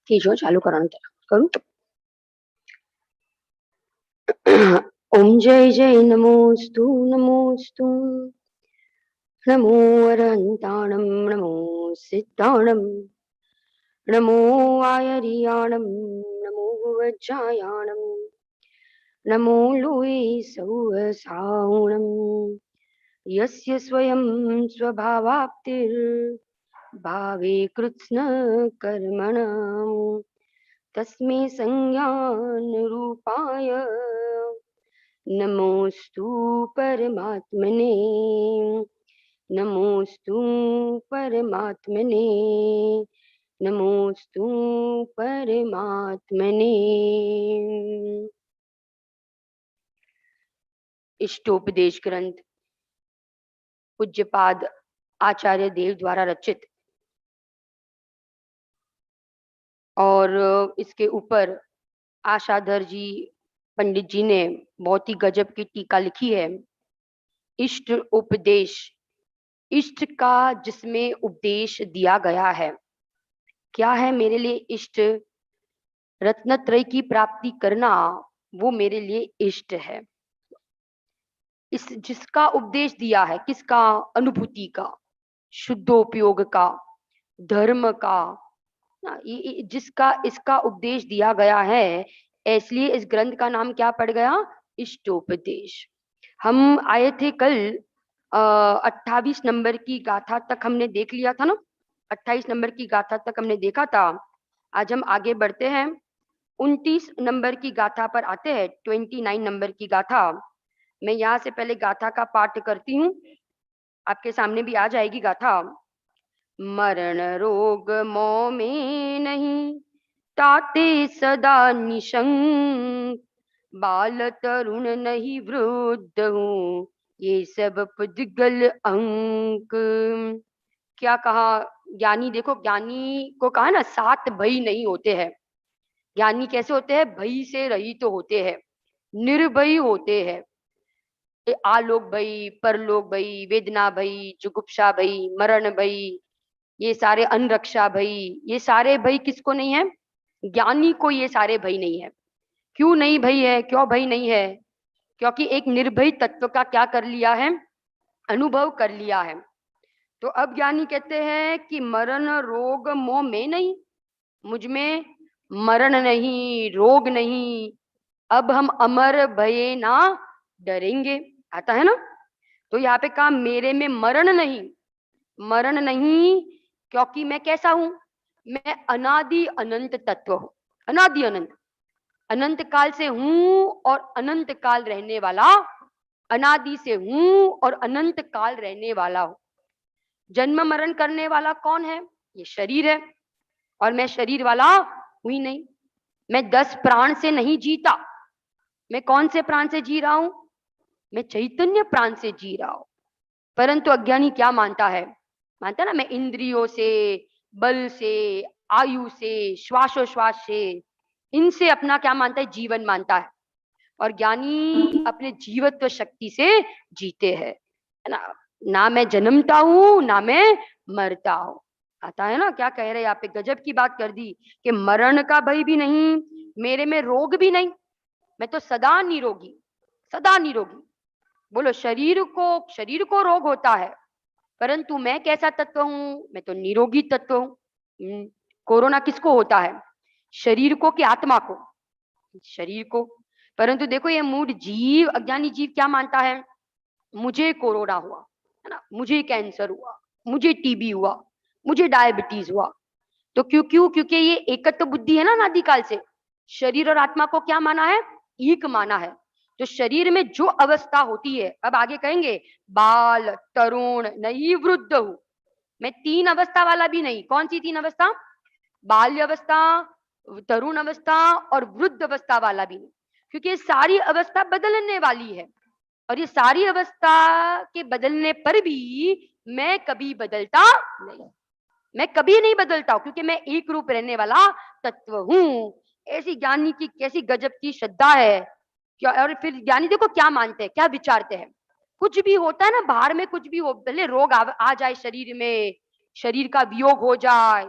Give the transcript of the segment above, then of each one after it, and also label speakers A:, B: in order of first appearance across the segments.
A: कीजो चालू करવાનું કરું. ઓમ જય જય નમોસ્તુ નમોસ્તુ નમો અરહંતાણમ નમો સિદ્ધાણમ નમો આયરિયાણમ નમો વજ્જાયાણમ નમો લોય સૌસાવણમ યસ્ય સ્વયં સ્વભાવાપ્તિર ભાવે કૃત્સ્ન કર્મણ तस्मै संज्ञान रूपाय नमोस्तु परमात्मने नमोस्तु परमात्मने नमोस्तु परमात्मने। इष्टोपदेश ग्रंथ पूज्यपाद आचार्य देव द्वारा रचित और इसके ऊपर आशाधर जी पंडित जी ने बहुत ही गजब की टीका लिखी है। इष्ट उपदेश, इष्ट का जिसमें उपदेश दिया गया है। क्या है मेरे लिए इष्ट? रत्नत्रय की प्राप्ति करना वो मेरे लिए इष्ट है। इस जिसका उपदेश दिया है, किसका? अनुभूति का, शुद्धोपयोग का, धर्म का, जिसका इसका उपदेश दिया गया है, इसलिए इस ग्रंथ का नाम क्या पड़ गया? इष्टोपदेश। हम आए थे कल 28 नंबर की गाथा तक हमने देख लिया था ना, 28 नंबर की गाथा तक हमने देखा था। आज हम आगे बढ़ते हैं, 29 नंबर की गाथा पर आते हैं, 29 नंबर की गाथा। मैं यहाँ से पहले गाथा का पाठ करती हूँ, आपके सामने भी आ जाएगी गाथा। मरण रोग मोह में नहीं, ताते सदा निशंक, बाल तरुण नहीं वृद्ध हूँ, ये सब पुद्गल अंक। क्या कहा ज्ञानी? देखो, ज्ञानी को कहा ना, 7 भय नहीं होते हैं। ज्ञानी कैसे होते हैं? भय से रहित तो होते हैं, निर्भय होते हैं। आलोक भय, परलोक भय, वेदना भय, जुगुप्सा भय, मरण भय, ये सारे अनरक्षा भय, ये सारे भय किसको नहीं है? ज्ञानी को ये सारे भय नहीं है। क्यों नहीं भय है? क्यों भय नहीं है? क्योंकि एक निर्भय तत्व का क्या कर लिया है? अनुभव कर लिया है। तो अब ज्ञानी कहते हैं कि मरण रोग मोह में नहीं, मुझ में मरण नहीं, रोग नहीं, अब हम अमर भये ना डरेंगे। आता है ना? तो यहाँ पे कहा मेरे में मरण नहीं, मरण नहीं, क्योंकि मैं कैसा हूं? मैं अनादि अनंत तत्व हूं। अनादि अनंत, अनंत काल से हूं और अनंत काल रहने वाला, अनादि से हूं और अनंत काल रहने वाला हूं। जन्म मरण करने वाला कौन है? ये शरीर है, और मैं शरीर वाला हुई नहीं। मैं 10 प्राण से नहीं जीता। मैं कौन से प्राण से जी रहा हूं? मैं चैतन्य प्राण से जी रहा हूं। परंतु अज्ञानी क्या मानता है? मानता है ना, मैं इंद्रियों से, बल से, आयु से, श्वासोश्वास से, इनसे अपना क्या मानता है? जीवन मानता है। और ज्ञानी अपने जीवत्व शक्ति से जीते हैं, है ना? ना मैं जन्मता हूं, ना मैं मरता हूं। आता है ना? क्या कह रहे हैं यहाँ पे? गजब की बात कर दी कि मरण का भय भी नहीं, मेरे में रोग भी नहीं, मैं तो सदा निरोगी, सदा निरोगी। बोलो, शरीर को रोग होता है, परंतु मैं कैसा तत्व हूं? मैं तो निरोगी तत्व हूं। कोरोना किसको होता है? शरीर को कि आत्मा को? शरीर को। परंतु देखो, ये मूढ़ जीव, अज्ञानी जीव क्या मानता है? मुझे कोरोना हुआ, है ना, मुझे कैंसर हुआ, मुझे टीबी हुआ, मुझे डायबिटीज हुआ। तो क्यों क्यों? क्योंकि ये एकत्व बुद्धि है ना, अनादिकाल से। शरीर और आत्मा को क्या माना है? एक माना है। तो शरीर में जो अवस्था होती है, अब आगे कहेंगे, बाल तरुण नहीं वृद्ध हूं। मैं 3 अवस्था वाला भी नहीं। कौन सी 3 अवस्था? बाल्य अवस्था, तरुण अवस्था और वृद्ध अवस्था वाला भी नहीं, क्योंकि ये सारी अवस्था बदलने वाली है। और ये सारी अवस्था के बदलने पर भी मैं कभी बदलता नहीं, मैं कभी नहीं बदलता हूं, क्योंकि मैं एक रूप रहने वाला तत्व हूं। ऐसी ज्ञानी की कैसी गजब की श्रद्धा है क्या! और फिर ज्ञानी देखो क्या मानते हैं, क्या विचारते हैं। कुछ भी होता है ना, बाहर में कुछ भी हो, भले रोग आ जाए शरीर में, शरीर का वियोग हो जाए,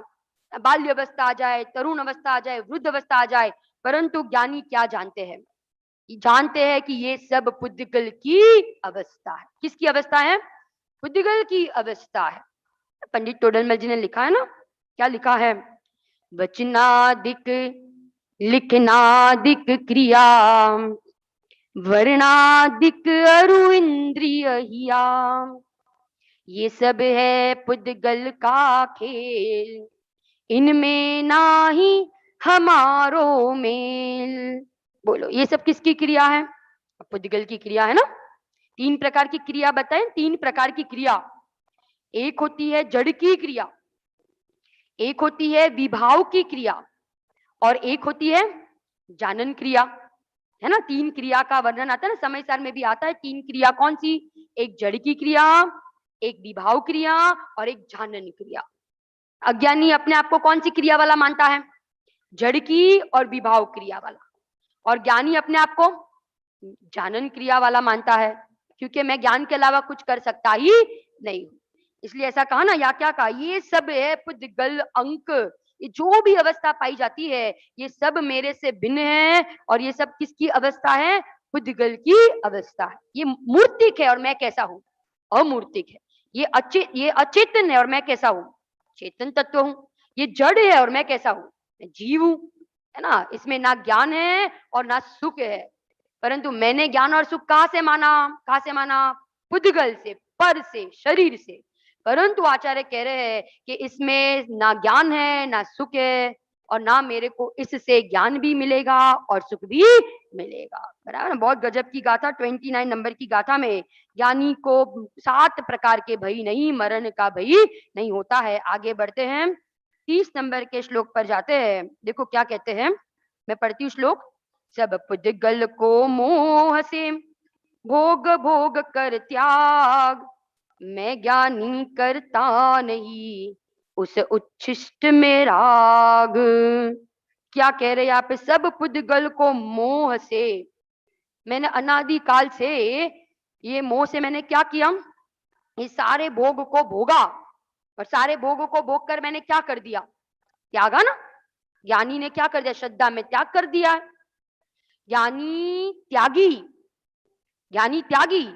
A: बाल्य अवस्था आ जाए, तरुण अवस्था आ जाए, वृद्ध अवस्था आ जाए, परंतु ज्ञानी क्या जानते हैं? जानते हैं कि ये सब पुद्गल की अवस्था है। किसकी अवस्था है? पुद्गल की अवस्था है। पंडित टोडरमल जी ने लिखा है ना, क्या लिखा है? वचनादिक लिखनादिक क्रिया वर्णादिक अरु इंद्रिय हिया, ये सब है पुद्गल का खेल, इनमें नाही हमारो मेल। बोलो, ये सब किसकी क्रिया है? पुद्गल की क्रिया है ना। 3 प्रकार की क्रिया बताएं, 3 प्रकार की क्रिया। एक होती है जड़ की क्रिया, एक होती है विभाव की क्रिया, और एक होती है जानन क्रिया, है ना। 3 क्रिया का वर्णन आता है ना, समय सार में भी आता है। 3 क्रिया कौन सी? एक जड़ की क्रिया, एक विभाव क्रिया और एक जानन क्रिया। अज्ञानी अपने आप को कौन सी क्रिया वाला मानता है? जड़ की और विभाव क्रिया वाला। और ज्ञानी अपने आप को जानन क्रिया वाला मानता है, क्योंकि मैं ज्ञान के अलावा कुछ कर सकता ही नहीं हूं। इसलिए ऐसा कहा ना, या क्या कहा? ये सब है पुद्गल अंक। ये जो भी अवस्था पाई जाती है, ये सब मेरे से भिन्न है। और ये सब किसकी अवस्था है? पुद्गल की अवस्था है। ये मूर्तिक है और मैं कैसा हूं? अमूर्तिक है। ये अचेतन है और मैं कैसा हूं? चेतन तत्व हूं। ये जड़ है और मैं कैसा हूं? मैं जीव हूं, है ना। इसमें ना ज्ञान है और ना सुख है। परंतु मैंने ज्ञान और सुख कहां से माना? कहां से माना? पुद्गल से, पर से, शरीर से। परंतु आचार्य कह रहे हैं कि इसमें ना ज्ञान है ना सुख है, और ना मेरे को इससे ज्ञान भी मिलेगा और सुख भी मिलेगा। बराबर ना? बहुत गजब की गाथा, 29 नंबर की गाथा में ज्ञानी को 7 प्रकार के भय नहीं, मरण का भय नहीं होता है। आगे बढ़ते हैं, 30 नंबर के श्लोक पर जाते हैं। देखो क्या कहते हैं, मैं पढ़ती हूँ श्लोक। सब पुद्गल को मोह से भोग भोग कर त्याग, मैं ज्ञानी करता नहीं उस उच्छिष्ट में राग। क्या कह रहे हैं यहाँ पे? सब पुद्गल को मोह से, मैंने अनादि काल से ये मोह से मैंने क्या किया? ये सारे भोग को भोगा, और सारे भोग को भोग कर मैंने क्या कर दिया? त्यागा ना। ज्ञानी ने क्या कर दिया? श्रद्धा में त्याग कर दिया है। ज्ञानी त्यागी, ज्ञानी त्यागी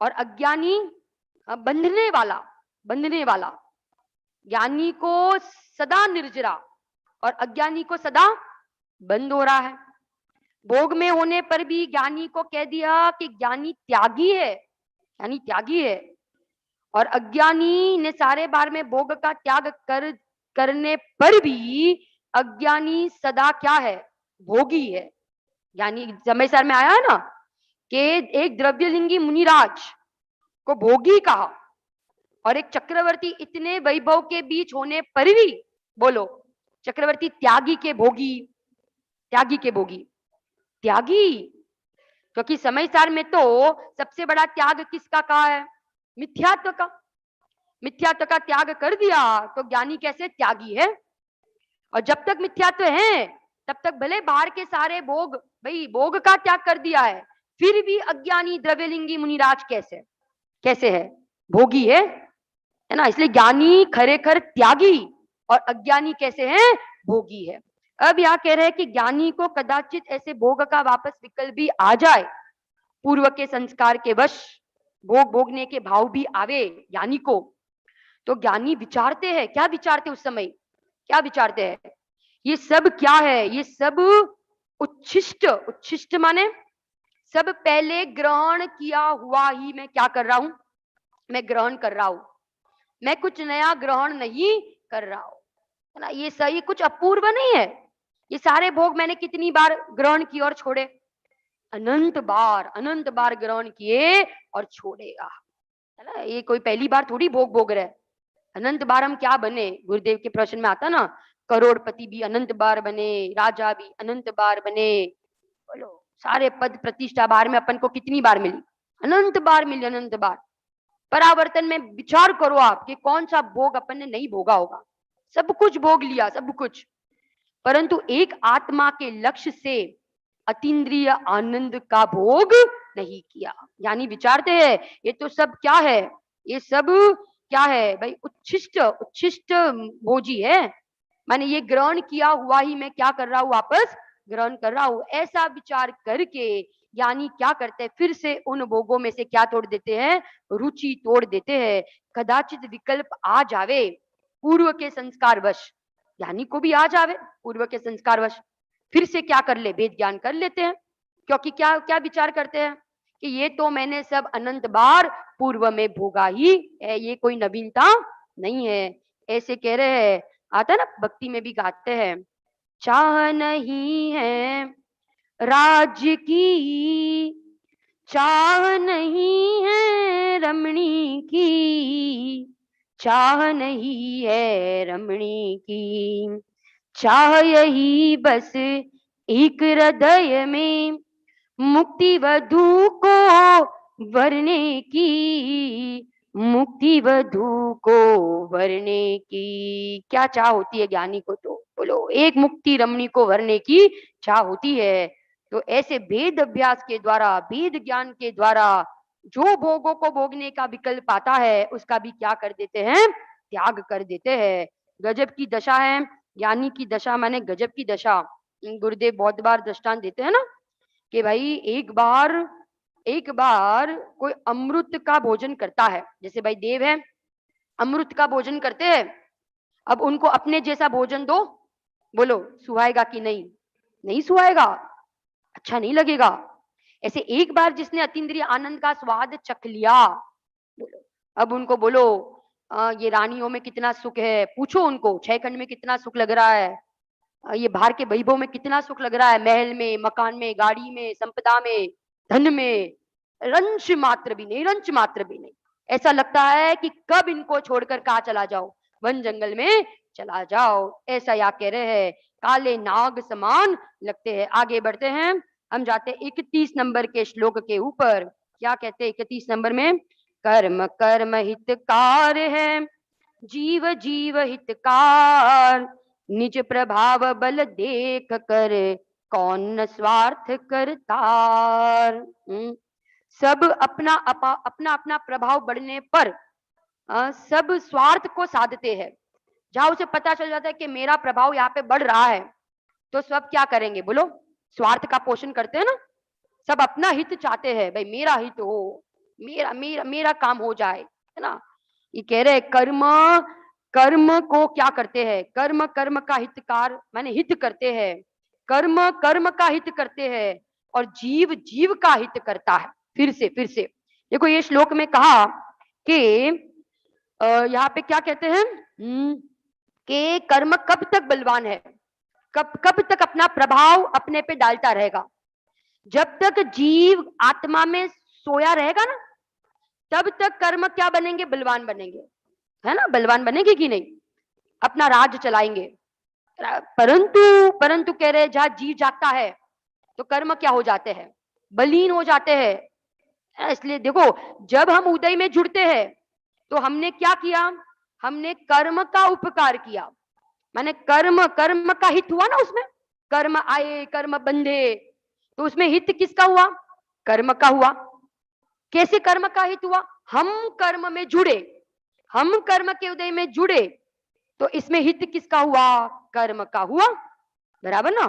A: और अज्ञानी बंधने वाला, बंधने वाला। ज्ञानी को सदा निर्जरा और अज्ञानी को सदा बंद हो रहा है। भोग में होने पर भी ज्ञानी को कह दिया कि ज्ञानी त्यागी है, ज्ञानी त्यागी है। और अज्ञानी ने सारे बार में भोग का त्याग करने पर भी अज्ञानी सदा क्या है? भोगी है। यानी समय सार में आया है ना कि एक द्रव्यलिंगी मुनिराज को भोगी कहा, और एक चक्रवर्ती इतने वैभव के बीच होने पर भी, बोलो, चक्रवर्ती त्यागी के भोगी, त्यागी के भोगी, त्यागी। क्योंकि समय सार में तो सबसे बड़ा त्याग किसका कहा है? मिथ्यात्व का। मिथ्यात्व का त्याग कर दिया तो ज्ञानी कैसे त्यागी है? और जब तक मिथ्यात्व है तब तक भले बाहर के सारे भोग, भाई भोग का त्याग कर दिया है, फिर भी अज्ञानी द्रव्यलिंगी मुनिराज कैसे कैसे है? भोगी है ना। इसलिए ज्ञानी खरेखर त्यागी और अज्ञानी कैसे है? भोगी है। अब यहाँ कह रहे हैं कि ज्ञानी को कदाचित ऐसे भोग का वापस विकल्प भी आ जाए, पूर्व के संस्कार के वश भोग भोगने के भाव भी आवे ज्ञानी को, तो ज्ञानी विचारते हैं। क्या विचारते? उस समय क्या विचारते हैं? ये सब क्या है? ये सब उच्छिष्ट, उच्छिष्ट माने सब पहले ग्रहण किया हुआ ही मैं क्या कर रहा हूं? मैं ग्रहण कर रहा हूं। मैं कुछ नया ग्रहण नहीं कर रहा हूं, है ना। ये सही कुछ अपूर्व नहीं है। ये सारे भोग मैंने कितनी बार ग्रहण किए और छोड़े? अनंत बार ग्रहण किए और छोड़ेगा, है ना। ये कोई पहली बार थोड़ी भोग भोग रहे। अनंत बार हम क्या बने? गुरुदेव के प्रश्न में आता ना, करोड़पति भी अनंत बार बने, राजा भी अनंत बार बने। बोलो, सारे पद प्रतिष्ठा बार में अपन को कितनी बार मिली? अनंत बार मिली, अनंत बार। परावर्तन में विचार करो आप कि कौन सा भोग अपन ने नहीं भोगा होगा। सब कुछ भोग लिया, सब कुछ, परंतु एक आत्मा के लक्ष्य से अतीन्द्रिय आनंद का भोग नहीं किया। यानी विचारते हैं ये तो सब क्या है? ये सब क्या है भाई? उच्छिष्ट, उच्छिष्ट भोजी है। मैंने ये ग्रहण किया हुआ ही मैं क्या कर रहा हूँ, वापस ग्रहण कर रहा हूँ। ऐसा विचार करके ज्ञानी क्या करते हैं, फिर से उन भोगों में से क्या तोड़ देते हैं, रुचि तोड़ देते हैं। कदाचित विकल्प आ जावे पूर्व के संस्कारवश, ज्ञानी को भी आ जावे पूर्व के संस्कारवश, फिर से क्या कर ले, वेद ज्ञान कर लेते हैं। क्योंकि क्या क्या विचार करते हैं कि ये तो मैंने सब अनंत बार पूर्व में भोगा ही है, ये कोई नवीनता नहीं है। ऐसे कह रहे हैं, आता है ना भक्ति में भी गाते हैं, चाह नहीं है राज्य की, चाह नहीं है रमणी की, चाह नहीं है रमणी की, चाह यही बस एक हृदय में मुक्ति वधू को वरने की, मुक्ति वधू को वरने की। क्या चाह होती है ज्ञानी को, तो बोलो एक मुक्ति रमणी को वरने की चाह होती है। तो ऐसे वेद अभ्यास के द्वारा, वेद ज्ञान के द्वारा जो भोगों को भोगने का विकल्प आता है, उसका भी क्या कर देते हैं, त्याग कर देते हैं। गजब की दशा है ज्ञानी की दशा, माने गजब की दशा। गुरुदेव बहुत बार दृष्टांत देते हैं ना कि भाई एक बार कोई अमृत का भोजन करता है, जैसे भाई देव है अमृत का भोजन करते हैं, अब उनको अपने जैसा भोजन दो, बोलो सुहाएगा कि नहीं, नहीं सुहाएगा, अच्छा नहीं लगेगा। ऐसे एक बार जिसने अतीन्द्रिय आनंद का स्वाद चख लिया, बोलो अब उनको बोलो ये रानियों में कितना सुख है, पूछो उनको 6 खंड में कितना सुख लग रहा है, ये बाहर के वैभव में कितना सुख लग रहा है, महल में, मकान में, गाड़ी में, संपदा में, धन में, रंच मात्र भी नहीं, रंच मात्र भी नहीं। ऐसा लगता है कि कब इनको छोड़कर कहा चला जाओ, वन जंगल में चला जाओ। ऐसा या कह रहे हैं, काले नाग समान लगते हैं। आगे बढ़ते हैं, हम जाते हैं 31 नंबर के श्लोक के ऊपर। क्या कहते हैं 31 नंबर में, कर्म कर्म हितकार है, जीव जीव हितकार, निज प्रभाव बल देख कर, कौन न स्वार्थ करतार। सब अपना अपना प्रभाव बढ़ने पर सब स्वार्थ को साधते हैं। जहां उसे पता चल जाता है कि मेरा प्रभाव यहाँ पे बढ़ रहा है, तो सब क्या करेंगे, बोलो स्वार्थ का पोषण करते हैं ना, सब अपना हित चाहते हैं, भाई मेरा हित हो, मेरा मेरा मेरा काम हो जाए, है ना। ये कह रहे कर्म कर्म को क्या करते हैं, कर्म कर्म का हितकार माने हित करते हैं, कर्म कर्म का हित करते हैं, और जीव जीव का हित करता है। फिर से देखो ये श्लोक में कहा कि यहाँ पे क्या कहते हैं कि कर्म कब तक बलवान है, कब कब तक अपना प्रभाव अपने पे डालता रहेगा, जब तक जीव आत्मा में सोया रहेगा ना, तब तक कर्म क्या बनेंगे, बलवान बनेंगे, है ना, बलवान बनेंगे कि नहीं, अपना राज चलाएंगे। परंतु परंतु कह रहे जहां जीव जागता है तो कर्म क्या हो जाते हैं, बलीन हो जाते हैं। इसलिए देखो जब हम उदय में जुड़ते हैं तो हमने क्या किया, हमने कर्म का उपकार किया, माने कर्म कर्म का हित हुआ ना, उसमें कर्म आए कर्म बंधे, तो उसमें हित किसका हुआ, कर्म का हुआ। कैसे कर्म का हित हुआ, हम कर्म में जुड़े, हम कर्म के उदय में जुड़े, तो इसमें हित किसका हुआ, कर्म का हुआ, बराबर ना।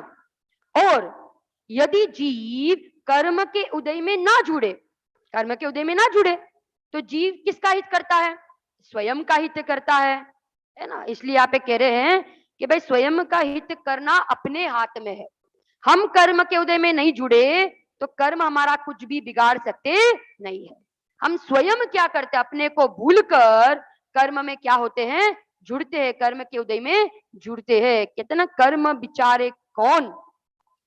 A: और यदि जीव कर्म के उदय में ना जुड़े, कर्म के उदय में ना जुड़े, तो जीव किसका हित करता है, स्वयं का हित करता है ना। इसलिए आप कह रहे हैं कि भाई स्वयं का हित करना अपने हाथ में है, हम कर्म के उदय में नहीं जुड़े तो कर्म हमारा कुछ भी बिगाड़ सकते नहीं है। हम स्वयं क्या करते हैं, अपने को भूलकर कर्म में क्या होते हैं, जुड़ते हैं, कर्म के उदय में जुड़ते हैं। कितना कर्म बिचारे कौन,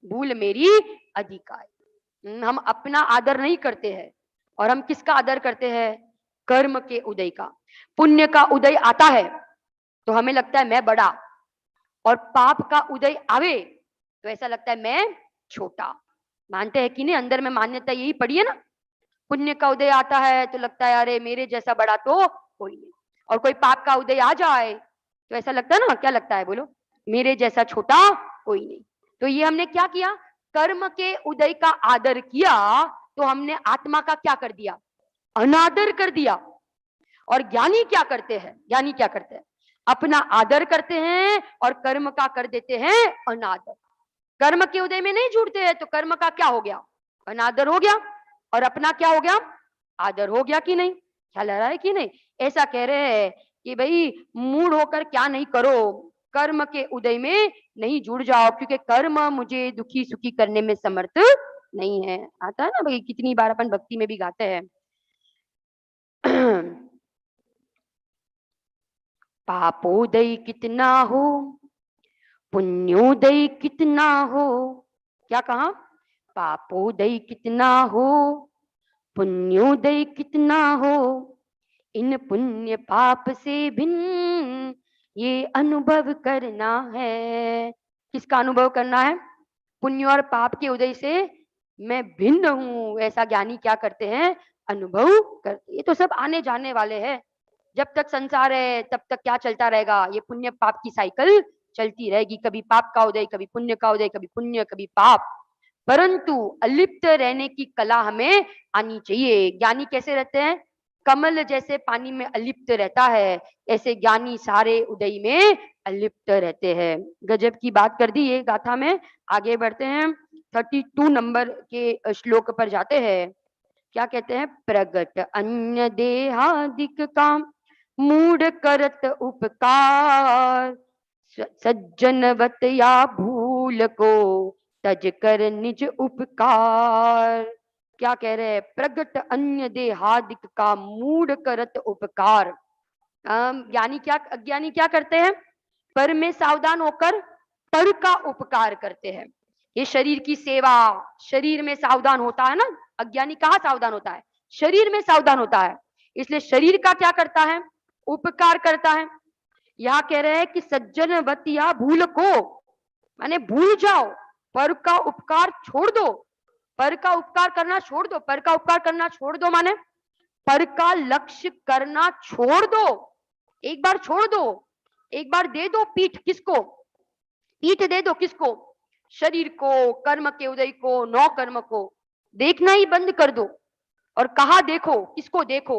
A: भूल मेरी अधिकार। हम अपना आदर नहीं करते हैं, और हम किसका आदर करते हैं, कर्म के उदय का। पुण्य का उदय आता है तो हमें लगता है मैं बड़ा, और पाप का उदय आवे तो ऐसा लगता है मैं छोटा। मानते हैं कि नहीं, अंदर में मान्यता यही पड़ी है ना। पुण्य का उदय आता है तो लगता है अरे मेरे जैसा बड़ा तो कोई नहीं, और कोई पाप का उदय आ जाए तो ऐसा लगता है ना, क्या लगता है बोलो, मेरे जैसा छोटा कोई नहीं। तो ये हमने क्या किया, कर्म के उदय का आदर किया, तो हमने आत्मा का क्या कर दिया, अनादर कर दिया। और ज्ञानी क्या करते हैं, ज्ञानी क्या करते हैं, अपना आदर करते हैं और कर्म का कर देते हैं अनादर। कर्म के उदय में नहीं जुड़ते हैं तो कर्म का क्या हो गया, अनादर हो गया, और अपना क्या हो गया, आदर हो गया कि नहीं, ख्याल आ रहा है कि नहीं। ऐसा कह रहे हैं कि भाई मूड होकर क्या नहीं करो, कर्म के उदय में नहीं जुड़ जाओ, क्योंकि कर्म मुझे दुखी सुखी करने में समर्थ नहीं है। आता है ना भाई, कितनी बार अपन भक्ति में भी गाते हैं। पापोदय कितना हो, पुण्योदय कितना हो। क्या कहा, पापोदय कितना हो, पुण्योदय कितना हो, इन पुण्य पाप से भिन्न ये अनुभव करना है। किसका अनुभव करना है, पुण्य और पाप के उदय से मैं भिन्न हूं, ऐसा ज्ञानी क्या करते हैं, अनुभव करते। ये तो सब आने जाने वाले हैं, जब तक संसार है तब तक क्या चलता रहेगा, ये पुण्य पाप की साइकिल चलती रहेगी, कभी पाप का उदय, कभी पुण्य का उदय, कभी पुण्य कभी पाप। परंतु अलिप्त रहने की कला हमें आनी चाहिए। ज्ञानी कैसे रहते हैं, कमल जैसे पानी में अलिप्त रहता है, ऐसे ज्ञानी सारे उदय में अलिप्त रहते हैं। गजब की बात कर दी ये गाथा में। आगे बढ़ते हैं, 32 नंबर के श्लोक पर जाते हैं। क्या कहते हैं, प्रगट अन्य देहादिक काम मूढ़ करत उपकार, सज्जनवत या भूल को तज कर निज उपकार। क्या कह रहे हैं, प्रगट अन्य देहादिक का मूढ़ करत उपकार। ज्ञानी क्या, अज्ञानी क्या करते हैं, पर में सावधान होकर पर का उपकार करते हैं। ये शरीर की सेवा, शरीर में सावधान होता है ना, अज्ञानी कहाँ सावधान होता है, शरीर में सावधान होता है, इसलिए शरीर का क्या करता है, उपकार करता है। यहाँ कह रहे हैं कि सज्जन वत या भूल को, माने भूल जाओ, पर का उपकार छोड़ दो, पर का उपकार करना छोड़ दो, पर का उपकार करना छोड़ दो माने पर का लक्ष्य करना छोड़ दो। एक बार छोड़ दो, एक बार दे दो पीठ, किसको, पीठ दे दो किसको, शरीर को, कर्म के उदय को, नौ कर्म को देखना ही बंद कर दो, और कहा देखो, किसको देखो,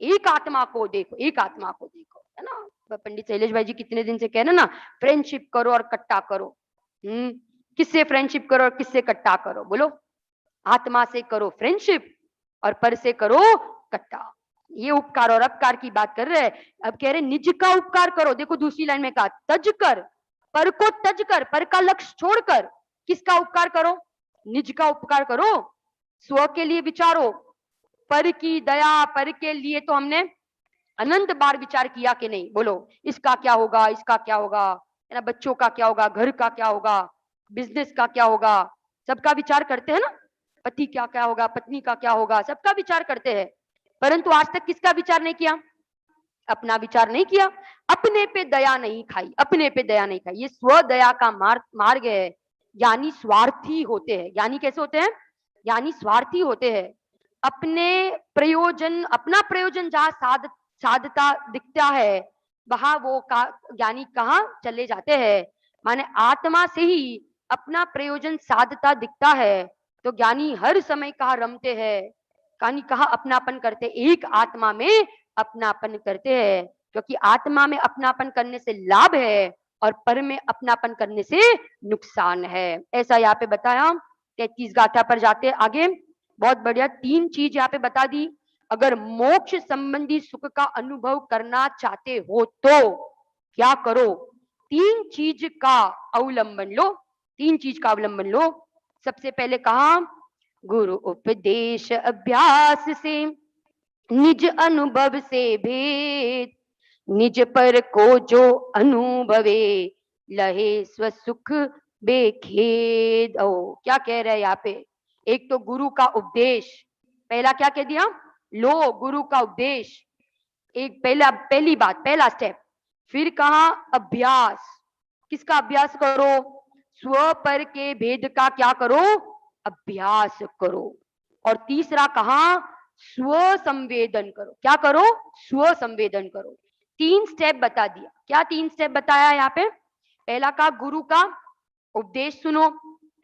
A: एक आत्मा को देखो, एक आत्मा को देखो, है ना। पंडित शैलेश भाई जी कितने दिन से कह रहे ना, फ्रेंडशिप करो और कट्टा करो। किससे फ्रेंडशिप करो और किससे कट्टा करो, बोलो, आत्मा से करो फ्रेंडशिप और पर से करो कट्टा। ये उपकार और अपकार की बात कर रहे हैं। अब कह रहे निज का उपकार करो, देखो दूसरी लाइन में कहा तज कर, पर को तज कर, पर का लक्ष्य छोड़कर किसका उपकार करो, निज का उपकार करो, स्व के लिए विचारो, पर की दया, पर के लिए तो हमने अनंत बार विचार किया कि नहीं, बोलो, इसका क्या होगा, इसका क्या होगा, है ना, बच्चों का क्या होगा, घर का क्या होगा, बिजनेस का क्या होगा, सबका विचार करते हैं ना, पति क्या क्या होगा, पत्नी का क्या होगा, सबका विचार करते हैं। परंतु आज तक किसका विचार नहीं किया, अपना विचार नहीं किया, अपने पे दया नहीं खाई, अपने पे दया नहीं खाई। ये स्व दया का मार्ग है। ज्ञानी स्वार्थी होते हैं। ज्ञानी कैसे होते हैं, ज्ञानी स्वार्थी होते हैं। अपने प्रयोजन, अपना प्रयोजन जहां साधता दिखता है, वहां वो ज्ञानी कहाँ चले जाते हैं, माने आत्मा से ही अपना प्रयोजन साधता दिखता है, तो ज्ञानी हर समय कहाँ रमते हैं, ज्ञानी कहाँ अपनापन करते, एक आत्मा में अपनापन करते हैं, क्योंकि आत्मा में अपनापन करने से लाभ है और पर में अपनापन करने से नुकसान है। ऐसा यहाँ पे बताया। 33 गाथा पर जाते आगे, बहुत बढ़िया, 3 चीज यहाँ पे बता दी। अगर मोक्ष संबंधी सुख का अनुभव करना चाहते हो तो क्या करो, 3 चीज का अवलंबन लो, 3 चीज का अवलंबन लो। सबसे पहले कहा, गुरु उपदेश अभ्यास से निज अनुभव से भेद, निज पर को जो अनुभवे लहे स्वसुख बेखेद। ओ क्या कह रहे हैं यहाँ पे, एक तो गुरु का उपदेश, पहला क्या कह दिया, लो गुरु का उपदेश, एक पहली बात, पहला स्टेप। फिर कहा अभ्यास, किसका अभ्यास करो, स्व पर के भेद का क्या करो, अभ्यास करो। और तीसरा कहा स्व संवेदन करो, क्या करो, स्व संवेदन करो। 3 स्टेप बता दिया। क्या 3 स्टेप बताया यहाँ पे, पहला का गुरु का उपदेश सुनो,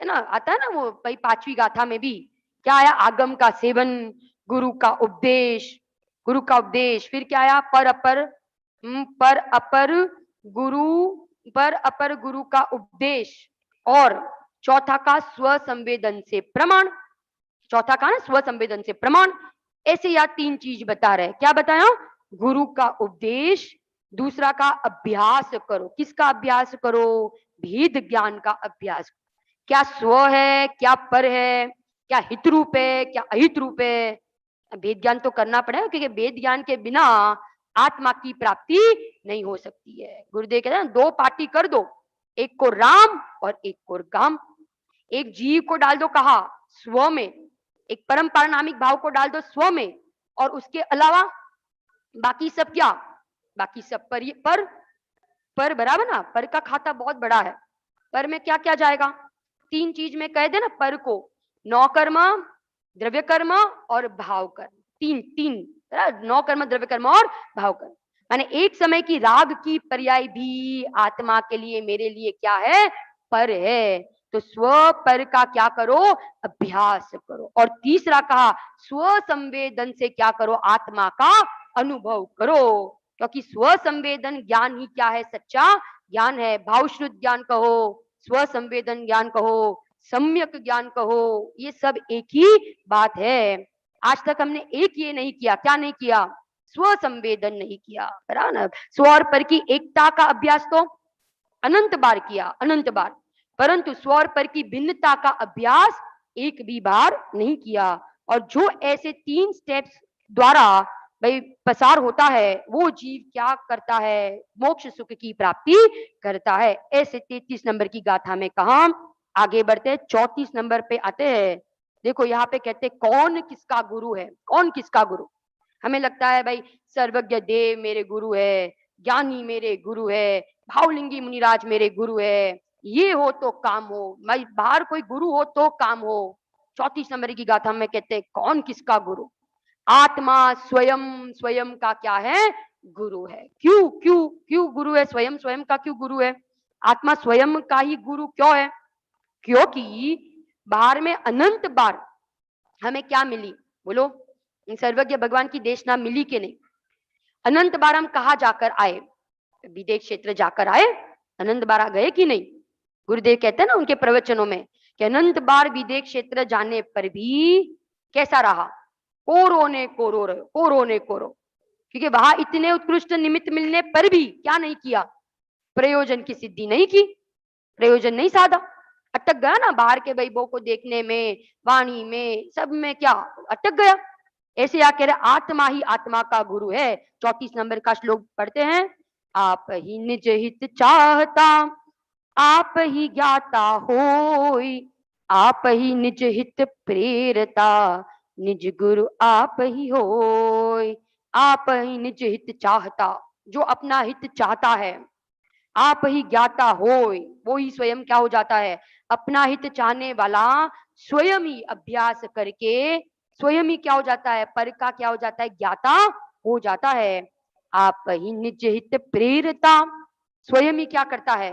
A: है ना, आता है ना वो भाई 5वीं गाथा में भी क्या आया, आगम का सेवन, गुरु का उपदेश, गुरु का उपदेश। फिर क्या आया, पर अपर पर अपर गुरु का उपदेश, और चौथा का स्व संवेदन से प्रमाण। चौथा का ना स्व संवेदन से प्रमाण। ऐसे या तीन चीज बता रहे। क्या बताया? गुरु का उपदेश, दूसरा का अभ्यास करो। किसका अभ्यास करो? भेद ज्ञान का अभ्यास। क्या स्व है, क्या पर है, क्या हित रूप है, क्या अहित रूप है। भेद ज्ञान तो करना पड़ेगा, क्योंकि भेद ज्ञान के बिना आत्मा की प्राप्ति नहीं हो सकती है। गुरुदेव कहते हैं दो पार्टी कर दो, एक को राम और एक को गाम। एक जीव को डाल दो कहा स्व में, एक परम पारनामिक भाव को डाल दो स्व में, और उसके अलावा बाकी सब क्या? बाकी सब पर बराबर ना। पर का खाता बहुत बड़ा है। पर में क्या क्या जाएगा? तीन चीज में कह दे ना पर को, नौ कर्म, द्रव्य कर्म और भाव कर्म। तीन तीन नौ कर्म, द्रव्य कर्म और भाव कर्म। माने एक समय की राग की पर्याय भी आत्मा के लिए, मेरे लिए क्या है? पर है। तो स्व पर का क्या करो? अभ्यास करो। और तीसरा कहा स्व संवेदन से क्या करो? आत्मा का अनुभव करो। क्योंकि स्व संवेदन ज्ञान ही क्या है? सच्चा ज्ञान है। भावश्रुत ज्ञान कहो, स्व संवेदन ज्ञान कहो, सम्यक ज्ञान कहो, ये सब एक ही बात है। आज तक हमने एक ये नहीं किया। क्या नहीं किया? स्व संवेदन नहीं किया। बराबर ना। स्व और पर की एकता का अभ्यास तो अनंत बार किया, अनंत बार। परंतु स्व और पर की भिन्नता का अभ्यास एक भी बार नहीं किया। और जो ऐसे तीन स्टेप्स द्वारा भाई पसार होता है, वो जीव क्या करता है? मोक्ष सुख की प्राप्ति करता है। ऐसे 33 नंबर की गाथा में कहा। आगे बढ़ते हैं, 34 नंबर पे आते हैं। देखो यहाँ पे कहते हैं कौन किसका गुरु है? कौन किसका गुरु? हमें लगता है भाई सर्वज्ञ देव मेरे गुरु है, ज्ञानी मेरे गुरु है, भावलिंगी मुनिराज मेरे गुरु है, ये हो तो काम हो। भाई बाहर कोई गुरु हो तो काम हो। 34 नंबर की गाथा में कहते हैं कौन किसका गुरु? आत्मा स्वयं, स्वयं का क्या है? गुरु है। क्यों क्यों क्यों गुरु है? स्वयं, स्वयं का क्यों गुरु है? आत्मा स्वयं का ही गुरु क्यों है? क्योंकि बाहर में अनंत बार हमें क्या मिली? बोलो, सर्वज्ञ भगवान की देशना मिली कि नहीं? अनंत बार हम कहा जाकर आए? विदेश क्षेत्र जाकर आए। अनंत बार गए कि नहीं? गुरुदेव कहते हैं ना उनके प्रवचनों में कि अनंत बार विदेश क्षेत्र जाने पर भी कैसा रहा? कोरो ने कोरो रहे, कोरो ने कोरो। क्योंकि वहां इतने उत्कृष्ट निमित्त मिलने पर भी क्या नहीं किया? प्रयोजन की सिद्धि नहीं की, प्रयोजन नहीं साधा। अटक गया ना बाहर के वैभव को देखने में, वाणी में, सब में क्या अटक गया। ऐसे या कह रहे आत्मा ही आत्मा का गुरु है। 34 नंबर का श्लोक पढ़ते हैं। आप ही निज हित चाहता, आप ही ज्ञाता होय, आप ही निज हित प्रेरता, निज गुरु आप ही होय। आप ही निज हित चाहता, जो अपना हित चाहता है। आप ही ज्ञाता होय, वो ही स्वयं क्या हो जाता है? अपना हित चाहने वाला स्वयं ही अभ्यास करके स्वयं ही क्या हो जाता है? पर का क्या हो जाता है? ज्ञाता हो जाता है। आप ही निज हित प्रेरता, स्वयं ही क्या करता है?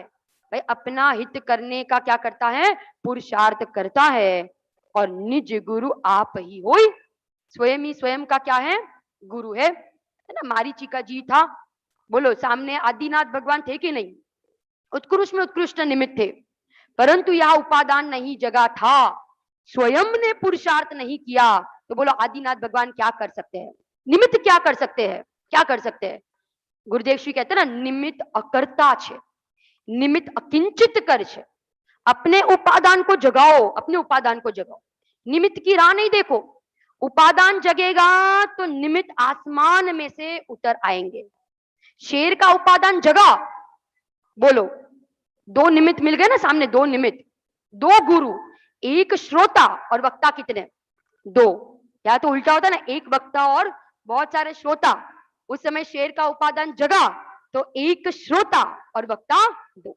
A: भाई अपना हित करने का क्या करता है? पुरुषार्थ करता है। और निज गुरु आप ही होय, स्वयं ही स्वयं का क्या है? गुरु है ना। मारीचिका जी था, बोलो सामने आदिनाथ भगवान थे कि नहीं? उत्कृष्ट में उत्कृष्ट निमित्त थे, परंतु यह उपादान नहीं जगा था, स्वयं ने पुरुषार्थ नहीं किया। तो बोलो आदिनाथ भगवान क्या कर सकते हैं? निमित्त क्या कर सकते हैं? क्या कर सकते हैं? गुरुदेव श्री कहते हैं ना, निमित्त अकर्ता छे, निमित्त अकिंचित कर छे। अपने उपादान को जगाओ, अपने उपादान को जगाओ। निमित्त की राह नहीं देखो। उपादान जगेगा तो निमित्त आसमान में से उतर आएंगे। शेर का उपादान जगा, बोलो दो निमित्त मिल गए ना सामने, दो निमित्त, दो गुरु, एक श्रोता और वक्ता। कितने? दो। या तो उल्टा होता ना, एक वक्ता और बहुत सारे श्रोता। उस समय शेर का उपादान जगा तो एक श्रोता और वक्ता दो।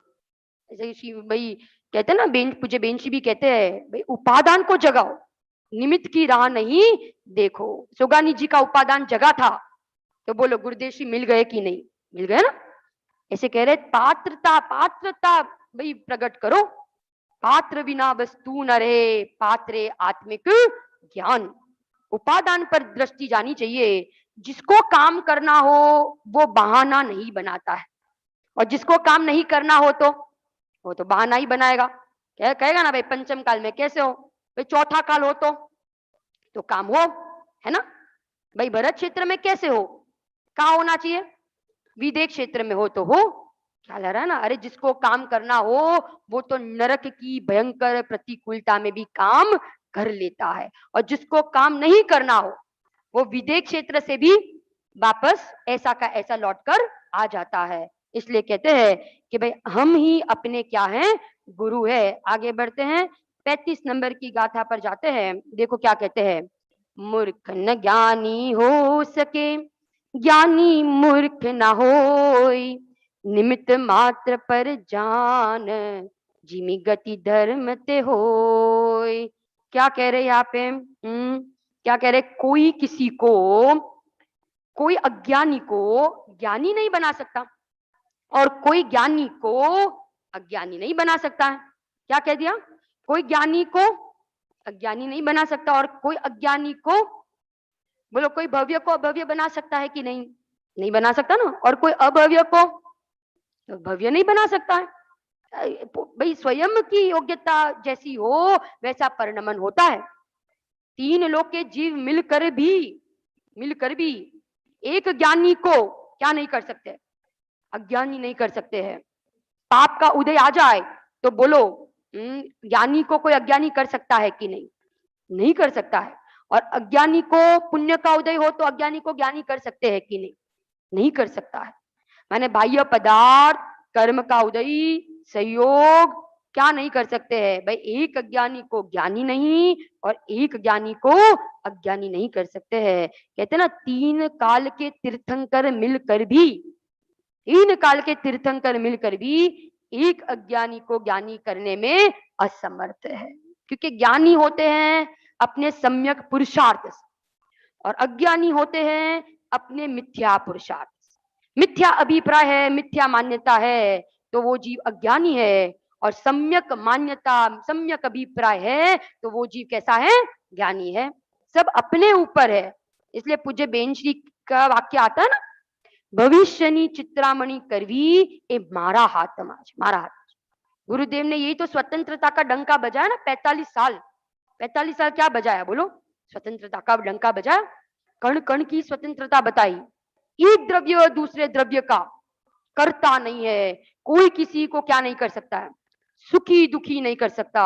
A: ऐसे भाई कहते हैं ना, पूज्य बेंची भी कहते हैं भाई उपादान को जगाओ, निमित्त की राह नहीं देखो। सुगानी जी का उपादान जगा था, तो बोलो गुरुदेव श्री मिल गए कि नहीं? मिल गए ना। ऐसे कह रहे पात्रता, पात्रता भाई प्रकट करो। पात्र बिना वस्तु न रहे, पात्रे आत्मिक ज्ञान। उपादान पर दृष्टि जानी चाहिए, जिसको काम करना हो वो बहाना नहीं बनाता है, और जिसको काम नहीं करना हो तो वो तो बहाना ही बनाएगा। कहेगा ना भाई पंचम काल में कैसे हो, भाई चौथा काल हो तो काम हो, है ना। भाई भरत क्षेत्र में कैसे हो, कहाँ होना चाहिए, विदेह क्षेत्र में हो तो हो। क्या लग रहा है ना, अरे जिसको काम करना हो वो तो नरक की भयंकर प्रतिकूलता में भी काम कर लेता है, और जिसको काम नहीं करना हो वो विदेह क्षेत्र से भी वापस ऐसा का ऐसा लौट कर आ जाता है। इसलिए कहते हैं कि भाई हम ही अपने क्या हैं, गुरु है। आगे बढ़ते हैं, 35 नंबर की गाथा पर जाते हैं। देखो क्या कहते हैं, मूर्ख न ज्ञानी हो सके, ज्ञानी मूर्ख न होय, निमित्त मात्र पर जान, जिमि गति धर्म ते होय। क्या कह रहे यहाँ पे, क्या कह रहे, कोई किसी को, कोई अज्ञानी को ज्ञानी नहीं बना सकता, और कोई ज्ञानी को अज्ञानी नहीं बना सकता है। क्या कह दिया, कोई ज्ञानी को अज्ञानी नहीं बना सकता, और कोई अज्ञानी को, बोलो कोई भव्य को अभव्य बना सकता है कि नहीं, नहीं बना सकता ना, और कोई अभव्य को तो भव्य नहीं बना सकता है। भाई स्वयं की योग्यता जैसी हो वैसा परिणमन होता है। तीन लोक के जीव मिलकर भी एक ज्ञानी को क्या नहीं कर सकते, अज्ञानी नहीं कर सकते हैं। पाप का उदय आ जाए तो बोलो ज्ञानी को कोई अज्ञानी कर सकता है कि नहीं, नहीं कर सकता है। और अज्ञानी को पुण्य का उदय हो तो अज्ञानी को ज्ञानी कर सकते हैं कि नहीं, नहीं कर सकता है। माने बाह्य पदार्थ, कर्म का उदय, संयोग क्या नहीं कर सकते हैं भाई, एक अज्ञानी को ज्ञानी नहीं और एक ज्ञानी को अज्ञानी नहीं कर सकते हैं। कहते ना, तीन काल के तीर्थंकर मिलकर भी, तीन काल के तीर्थंकर मिलकर भी एक अज्ञानी को ज्ञानी करने में असमर्थ है, क्योंकि ज्ञानी होते हैं अपने सम्यक पुरुषार्थ से, और अज्ञानी होते हैं अपने मिथ्या पुरुषार्थ, मिथ्या अभिप्राय है, मिथ्या मान्यता है तो वो जीव अज्ञानी है, और सम्यक मान्यता, सम्यक अभिप्राय है तो वो जीव कैसा है, ज्ञानी है। सब अपने ऊपर है। इसलिए पूज्य बेन श्री का वाक्य आता है ना, भविष्यनी चित्रामणि करवी ए मारा हाथ माज, मारा हाथ। गुरुदेव ने यही तो स्वतंत्रता का डंका बजाया ना, 45 साल क्या बजाया बोलो, स्वतंत्रता का डंका बजाया, कण कण की स्वतंत्रता बताई, एक द्रव्य दूसरे द्रव्य का करता नहीं है, कोई किसी को क्या नहीं कर सकता है, सुखी दुखी नहीं कर सकता,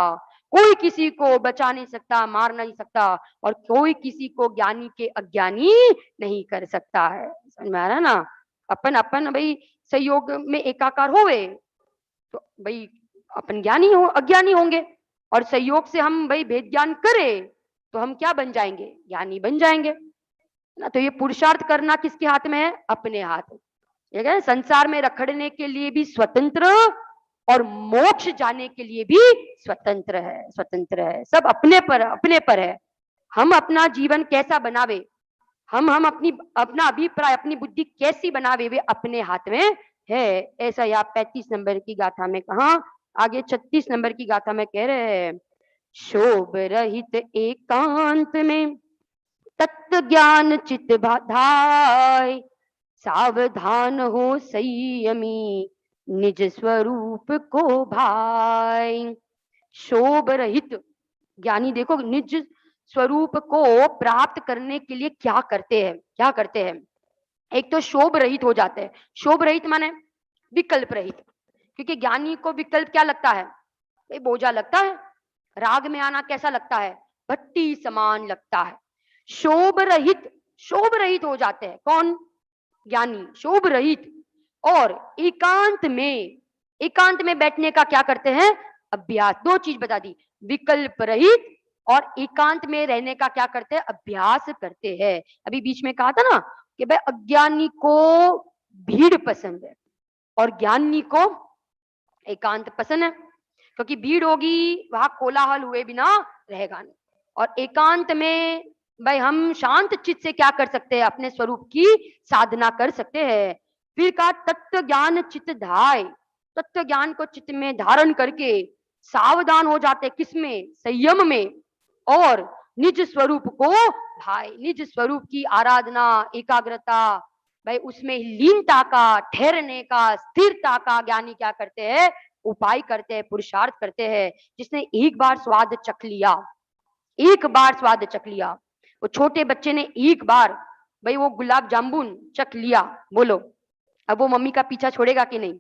A: कोई किसी को बचा नहीं सकता, मार नहीं सकता, और कोई किसी को ज्ञानी के अज्ञानी नहीं कर सकता है। समझ में आ रहा है ना, अपन अपन भाई सहयोग में एकाकार होवे तो भाई अपन ज्ञानी हो अज्ञानी होंगे, और सहयोग से हम भाई भेद ज्ञान करें तो हम क्या बन जाएंगे, ज्ञानी बन जाएंगे ना। तो ये पुरुषार्थ करना किसके हाथ में है, अपने हाथ में। ये क्या है, संसार में रखड़ने के लिए भी स्वतंत्र और मोक्ष जाने के लिए भी स्वतंत्र है, स्वतंत्र है, सब अपने पर है। हम अपना जीवन कैसा बनावे, हम अपनी अपना अभिप्राय, अपनी बुद्धि कैसी बनावे, वे अपने हाथ में है। ऐसा यहाँ 35 नंबर की गाथा में कहा। आगे 36 नंबर की गाथा में कह रहे हैं, शोभ रहित एकांत में तत्व ज्ञान चित बाधाय, सावधान हो संयमी निज स्वरूप को भाई। शोभ रहित ज्ञानी देखो निज स्वरूप को प्राप्त करने के लिए क्या करते हैं, क्या करते हैं, एक तो शोभ रहित हो जाते हैं। शोभ रहित माने विकल्प रहित, क्योंकि ज्ञानी को विकल्प क्या लगता है, भाई बोझा लगता है, राग में आना कैसा लगता है, भट्टी समान लगता है। शोभ रहित हो जाते हैं कौन, ज्ञानी शोभ रहित। और एकांत में बैठने का क्या करते हैं, अभ्यास। दो चीज बता दी, विकल्प रहित और एकांत में रहने का क्या करते हैं, अभ्यास करते हैं। अभी बीच में कहा था ना कि भाई अज्ञानी को भीड़ पसंद है और ज्ञानी को एकांत पसंद है, क्योंकि भीड़ होगी वहां कोलाहल हुए बिना रहेगा नहीं, और एकांत में भाई हम शांत चित्त से क्या कर सकते हैं, अपने स्वरूप की साधना कर सकते हैं। फिर कहा तत्व ज्ञान चित्त धाय, तत्व ज्ञान को चित्त में धारण करके सावधान हो जाते, किसमें, संयम में, और निज स्वरूप को भाई निज स्वरूप की आराधना, एकाग्रता, भाई उसमें लीनता का, ठहरने का, स्थिरता का ज्ञानी क्या करते हैं, उपाय करते हैं, पुरुषार्थ करते हैं। जिसने एक बार स्वाद चख लिया, एक बार स्वाद चख लिया, वो छोटे बच्चे ने एक बार भाई वो गुलाब जामुन चख लिया, बोलो अब वो मम्मी का पीछा छोड़ेगा कि नहीं?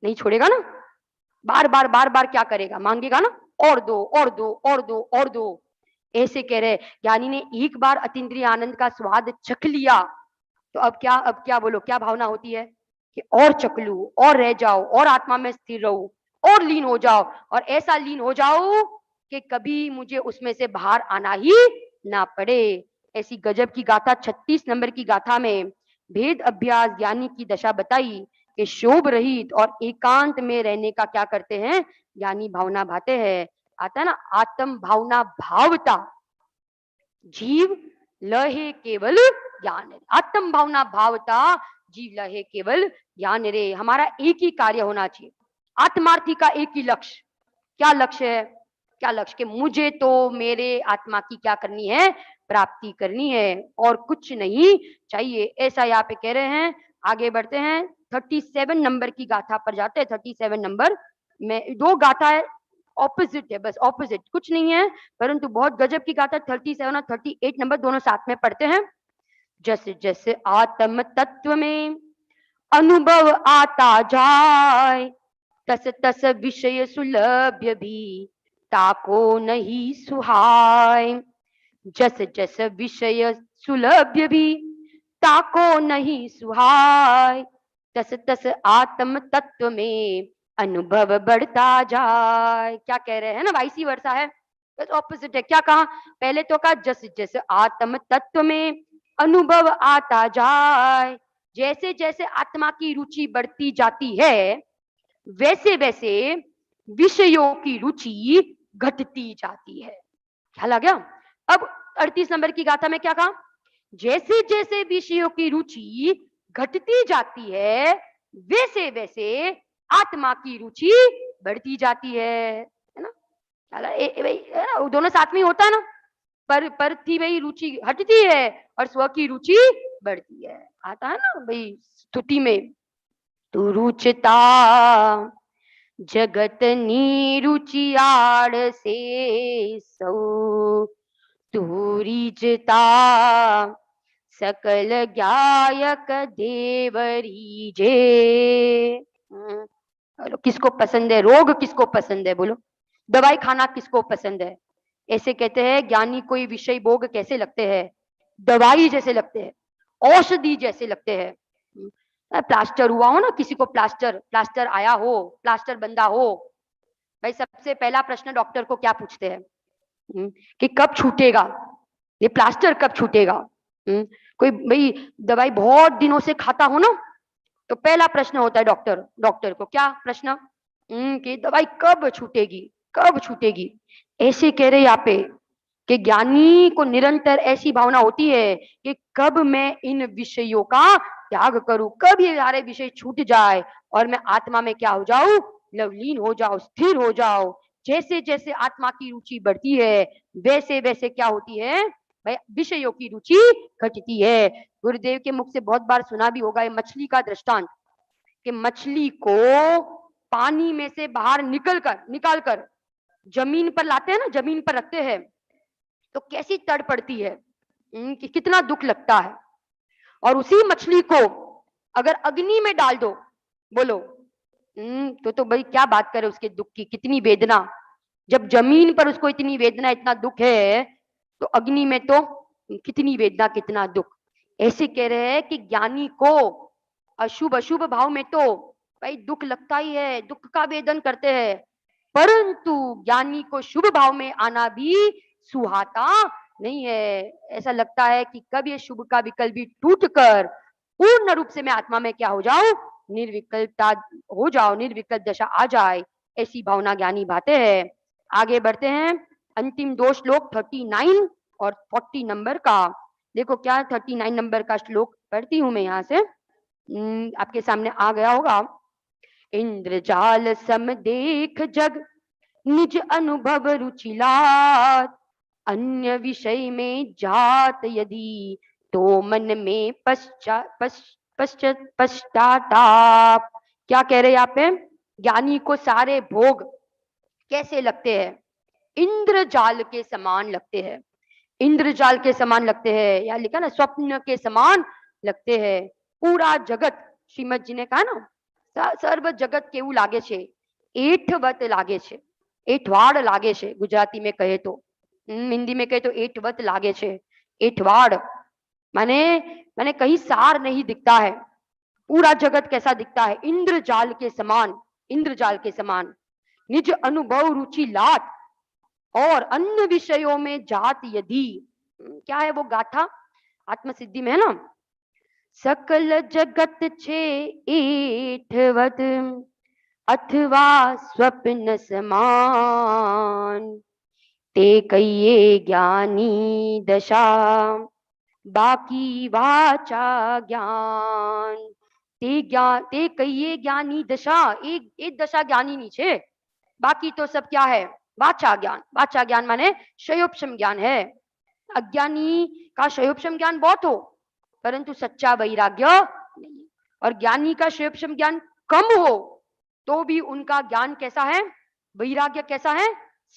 A: नहीं छोड़ेगा ना। बार बार बार बार क्या करेगा, मांगेगा ना, और दो और दो और दो और दो। ऐसे कह रहे ज्ञानी ने एक बार अतीन्द्रिय आनंद का स्वाद चख लिया, तो अब क्या बोलो, क्या भावना होती है कि और चख लूं, और रह जाओ, और आत्मा में स्थिर रहूं, और लीन हो जाओ, और ऐसा लीन हो जाओ कि कभी मुझे उसमें से बाहर आना ही ना पड़े। ऐसी गजब की गाथा 36 नंबर की गाथा में भेद अभ्यास ज्ञानी की दशा बताई कि शोभ रहित और एकांत में रहने का क्या करते हैं ज्ञानी, भावना भाते हैं। आता है ना, आत्म भावना भावता जीव लहे केवल ज्ञान रे, आत्म भावना भावता जीव लहे केवल ज्ञान रे। हमारा एक ही कार्य होना चाहिए, आत्मार्थी का एक ही लक्ष्य। क्या लक्ष्य है, क्या लक्ष्य, कि मुझे तो मेरे आत्मा की क्या करनी है, प्राप्ति करनी है, और कुछ नहीं चाहिए, ऐसा यहाँ पे कह रहे हैं। आगे बढ़ते हैं, 37 नंबर की गाथा पर जाते हैं। 37 नंबर में दो गाथा है, ऑपोजिट है, बस ऑपोजिट, कुछ नहीं है, परंतु बहुत गजब की गाथा। 37 और 38 नंबर दोनों साथ में पढ़ते हैं। जस जस आत्म तत्व में अनुभव आता जाए, तस तस विषय सुलभ्य भी ताको नहीं सुहाय। जस जस विषय सुलभ्य भी ताको नहीं सुहाय, तस तस आत्म तत्व में अनुभव बढ़ता जाए। क्या कह रहे हैं ना, वाइसी वर्षा है, बस ऑपोजिट है। क्या कहा, पहले तो कहा जस जस आत्म तत्व में अनुभव आता जाए, जैसे जैसे आत्मा की रुचि बढ़ती जाती है वैसे वैसे विषयों की रुचि घटती जाती है। ख्याल आ गया। अब 38 नंबर की गाथा में क्या कहा, जैसे जैसे विषयों की रुचि घटती जाती है वैसे वैसे आत्मा की रुचि बढ़ती जाती है ना। भाई है ना, दोनों साथ में ही होता है ना। पर थी भाई रुचि हटती है और स्व की रुचि बढ़ती है। आता है ना भाई स्तुति में, तू रुचता जगत नीरुचि आड़ से सौ, तू रीजता सकल ज्ञायक देवरी जे। किसको पसंद है रोग, किसको पसंद है बोलो, दवाई खाना किसको पसंद है? ऐसे कहते हैं ज्ञानी कोई विषय भोग कैसे लगते हैं, दवाई जैसे लगते हैं, औषधि जैसे लगते हैं। प्लास्टर हुआ हो ना, किसी को प्लास्टर प्लास्टर आया हो, प्लास्टर बंधा हो, भाई सबसे पहला प्रश्न डॉक्टर को क्या पूछते हैं, कि कब छूटेगा ये प्लास्टर, कब छूटेगा। कोई भाई दवाई बहुत दिनों से खाता हो ना, तो पहला प्रश्न होता है डॉक्टर डॉक्टर को, क्या प्रश्न, कि दवाई कब छूटेगी, कब छूटेगी। ऐसे कह रहे यहाँ पे कि ज्ञानी को निरंतर ऐसी भावना होती है कि कब मैं इन विषयों का त्याग करूं, कब ये सारे विषय छूट जाए और मैं आत्मा में क्या हो जाऊं, लवलीन हो जाओ, स्थिर हो जाओ। जैसे जैसे आत्मा की रुचि बढ़ती है वैसे वैसे क्या होती है भाई, विषयों की रुचि घटती है। गुरुदेव के मुख से बहुत बार सुना भी होगा ये मछली का दृष्टांत, कि मछली को पानी में से बाहर निकाल कर जमीन पर लाते हैं ना, जमीन पर रखते हैं, तो कैसी तड़ पड़ती है, कि कितना दुख लगता है। और उसी मछली को अगर अग्नि में डाल दो, बोलो तो भाई क्या बात करें उसके दुख की, कितनी वेदना। जब जमीन पर उसको इतनी वेदना, इतना दुख है, तो अग्नि में तो कितनी वेदना, कितना दुख। ऐसे कह रहे हैं कि ज्ञानी को अशुभ अशुभ भाव में तो भाई दुख लगता ही है, दुख का वेदन करते हैं, परंतु ज्ञानी को शुभ भाव में आना भी सुहाता नहीं है। ऐसा लगता है कि कब ये शुभ का विकल्प भी टूट कर पूर्ण रूप से मैं आत्मा में क्या हो जाऊं, निर्विकल्पता हो जाओ, निर्विकल्प दशा आ जाए, ऐसी भावना ज्ञानी भाते हैं। आगे बढ़ते हैं, अंतिम दो श्लोक 39 और 40 नंबर का। देखो क्या 39 नंबर का श्लोक पढ़ती हूं मैं यहाँ से, आपके सामने आ गया होगा। इंद्रजाल सम देख जग निज अनुभव रुचिलात, अन्य विषय में जात यदि, तो मन में पश्चाताप। क्या कह रहे हैं यहाँ पे? ज्ञानी को सारे भोग कैसे लगते हैं? इंद्रजाल के समान लगते हैं। इंद्रजाल के समान लगते हैं, या लिखा ना स्वप्न के समान लगते हैं। पूरा जगत, श्रीमद जी ने कहा ना, सर्व जगत केવું લાગે છે? એઠવત લાગે છે, એઠવાડ લાગે છે गुजराती में कहे तो। हिंदी में कहे तो एठवत लागे छे, एठवाड़। माने माने कहीं सार नहीं दिखता है। पूरा जगत कैसा दिखता है? इंद्रजाल के समान, इंद्रजाल के समान। निज अनुभव रुचि लात और अन्य विषयों में जात यदि। क्या है वो गाथा? आत्मसिद्धि में है ना, सकल जगत छे एठवत अथवा स्वप्न समान, ते कहिए ज्ञानी दशा बाकी वाचा ज्ञान। ते कहिए ज्ञानी दशा, एक दशा ज्ञानी नीचे, बाकी तो सब क्या है? वाचा ज्ञान। वाचा ज्ञान माने शयोपशम ज्ञान है। अज्ञानी का शयोपशम ज्ञान बहुत हो, परंतु सच्चा वैराग्य नहीं। और ज्ञानी का शयोपशम ज्ञान कम हो, तो भी उनका ज्ञान कैसा है? वैराग्य कैसा है?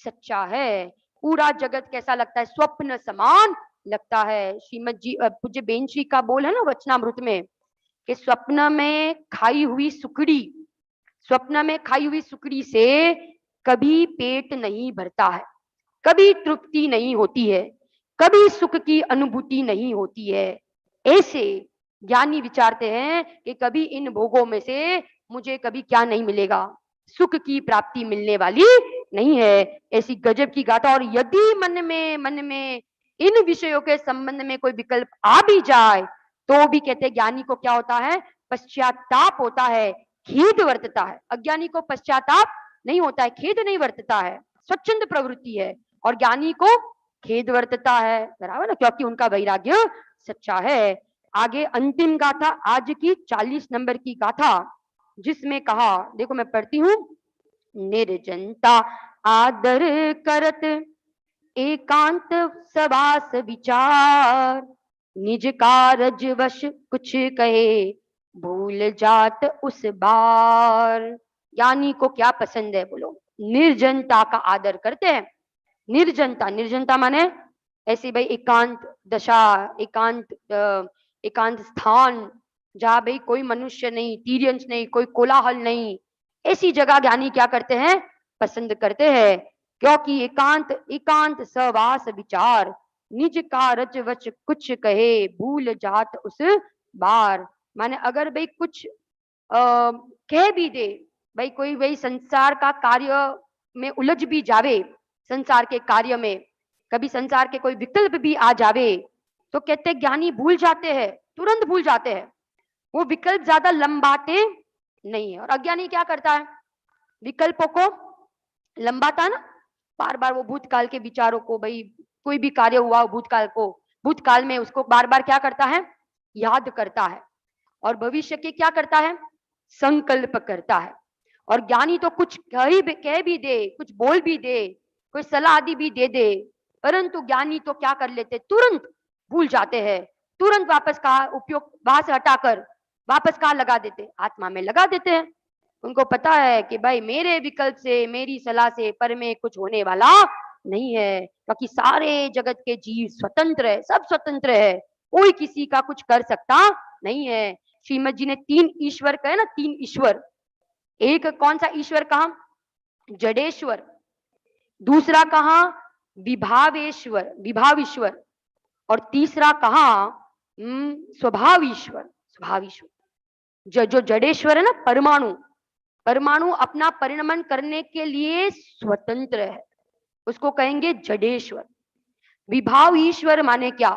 A: सच्चा है। पूरा जगत कैसा लगता है? स्वप्न समान लगता है। श्रीमद जी पूज्य बेन श्री का बोल है ना वचनामृत में, कि स्वप्न में खाई हुई सुकड़ी, स्वप्न में खाई हुई सुकड़ी से कभी पेट नहीं भरता है, कभी तृप्ति नहीं होती है, कभी सुख की अनुभूति नहीं होती है। ऐसे ज्ञानी विचारते हैं कि कभी इन भोगों में से मुझे कभी क्या नहीं मिलेगा? सुख की प्राप्ति मिलने वाली नहीं है। ऐसी गजब की गाथा। और यदि मन में इन विषयों के संबंध में कोई विकल्प आ भी जाए, तो भी कहते हैं ज्ञानी को क्या होता है? पश्चाताप होता है, खेद वर्तता है। अज्ञानी को पश्चाताप नहीं होता है, खेद नहीं वर्तता है, स्वच्छंद प्रवृत्ति है। और ज्ञानी को खेद वर्तता है, बराबर ना, क्योंकि उनका वैराग्य सच्चा है। आगे अंतिम गाथा, आज की 40 नंबर की गाथा, जिसमें कहा, देखो मैं पढ़ती हूं। निर्जनता आदर करत एकांत सवास विचार, निज कारज वश कुछ कहे भूल जात उस बार। ज्ञानी को क्या पसंद है? बोलो। निर्जनता का आदर करते हैं। निर्जनता, निर्जनता माने ऐसी भाई एकांत दशा, एकांत स्थान, जहां भाई कोई मनुष्य नहीं, तीर्यंश नहीं, कोई कोलाहल नहीं, ऐसी जगह ज्ञानी क्या करते हैं? पसंद करते हैं। क्योंकि एकांत, एकांत सवास विचार, निज कारज वच कुछ कहे भूल जात उस बार। माने अगर भाई कुछ कह भी दे, भाई कोई भाई संसार का कार्य में उलझ भी जावे, संसार के कार्य में कभी संसार के कोई विकल्प भी आ जावे, तो कहते ज्ञानी भूल जाते हैं, तुरंत भूल जाते हैं। वो विकल्प ज्यादा लंबाते नहीं है। और अज्ञानी क्या करता है? विकल्पों को लंबाता है ना, बार बार वो भूतकाल के विचारों को, भाई कोई भी कार्य हुआ भूतकाल को, भूतकाल में उसको बार बार क्या करता है? याद करता है। और भविष्य के क्या करता है? संकल्प करता है। और ज्ञानी तो कुछ कह भी दे, कुछ बोल भी दे, कोई सलाह आदि भी दे दे, परंतु ज्ञानी तो क्या कर लेते? तुरंत भूल जाते हैं, तुरंत वापस का उपयोग वहां से हटाकर वापस कहाँ लगा देते? आत्मा में लगा देते हैं। उनको पता है कि भाई मेरे विकल्प से, मेरी सलाह से पर में कुछ होने वाला नहीं है, क्योंकि सारे जगत के जीव स्वतंत्र है, सब स्वतंत्र है, कोई किसी का कुछ कर सकता नहीं है। श्रीमद जी ने 3 ईश्वर कहे ना, 3 ईश्वर। एक कौन सा ईश्वर कहा? जडेश्वर। दूसरा कहा? विभावेश्वर, विभावीश्वर। और तीसरा कहा? स्वभाव ईश्वर, स्वभाव ईश्वर। जो जडेश्वर है ना, परमाणु, परमाणु अपना परिणमन करने के लिए स्वतंत्र है, उसको कहेंगे जडेश्वर। विभाव ईश्वर माने क्या?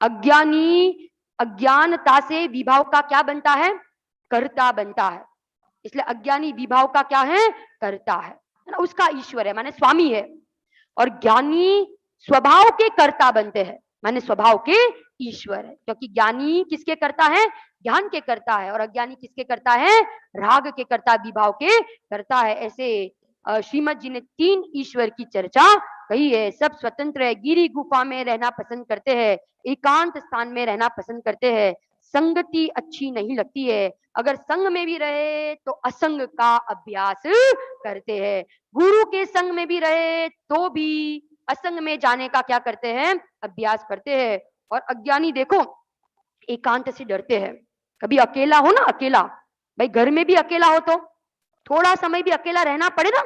A: अज्ञानी अज्ञानता से विभाव का क्या बनता है? कर्ता बनता है। इसलिए अज्ञानी विभाव का क्या है? कर्ता है ना, उसका ईश्वर है, माने स्वामी है। और ज्ञानी स्वभाव के कर्ता बनते हैं, माने स्वभाव के ईश्वर है। क्योंकि ज्ञानी किसके कर्ता है? ज्ञान के कर्ता है। और अज्ञानी किसके कर्ता है? राग के कर्ता, विभाव के कर्ता है। ऐसे श्रीमद जी ने 3 ईश्वर की चर्चा कही है, सब स्वतंत्र है, गिरी गुफा में रहना पसंद करते हैं, एकांत स्थान में रहना पसंद करते हैं, संगति अच्छी नहीं लगती है, अगर संग में भी रहे तो असंग का अभ्यास करते हैं, गुरु के संग में भी रहे तो भी असंग में जाने का क्या करते हैं, अभ्यास करते हैं। और अज्ञानी देखो एकांत से डरते हैं। कभी अकेला हो ना, अकेला, भाई घर में भी अकेला हो तो थोड़ा समय भी अकेला रहना पड़े ना,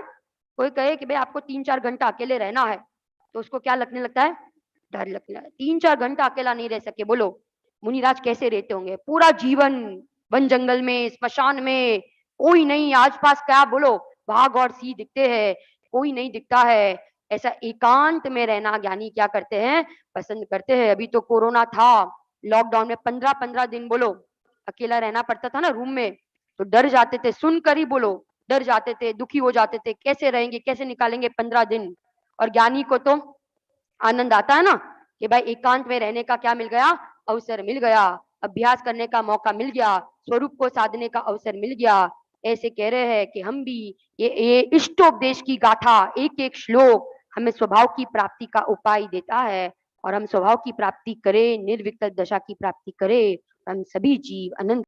A: कोई कहे कि भाई आपको 3-4 घंटा अकेले रहना है, तो उसको क्या लगने लगता है, डर लगता है। 3-4 घंटा अकेला नहीं रह सके, बोलो मुनिराज कैसे रहते होंगे, पूरा जीवन वन जंगल में, स्मशान में, कोई नहीं आसपास, क्या बोलो बाघ और सिंह दिखते हैं, कोई नहीं दिखता है, ऐसा एकांत में रहना ज्ञानी क्या करते हैं, पसंद करते हैं। अभी तो कोरोना था, लॉकडाउन में 15-15 दिन बोलो अकेला रहना पड़ता था ना रूम में, तो डर जाते थे, सुनकर ही बोलो डर जाते थे, दुखी हो जाते थे, कैसे रहेंगे, कैसे निकालेंगे 15 दिन। और ज्ञानी को तो आनंद आता है ना कि भाई एकांत में रहने का क्या मिल गया, अवसर मिल गया, अभ्यास करने का मौका मिल गया, स्वरूप को साधने का अवसर मिल गया। ऐसे कह रहे हैं कि हम भी ये इष्टोपदेश की गाथा, एक एक श्लोक हमें स्वभाव की प्राप्ति का उपाय देता है, और हम स्वभाव की प्राप्ति करें, निर्विकल्प दशा की प्राप्ति करें, हम सभी जीव अनंत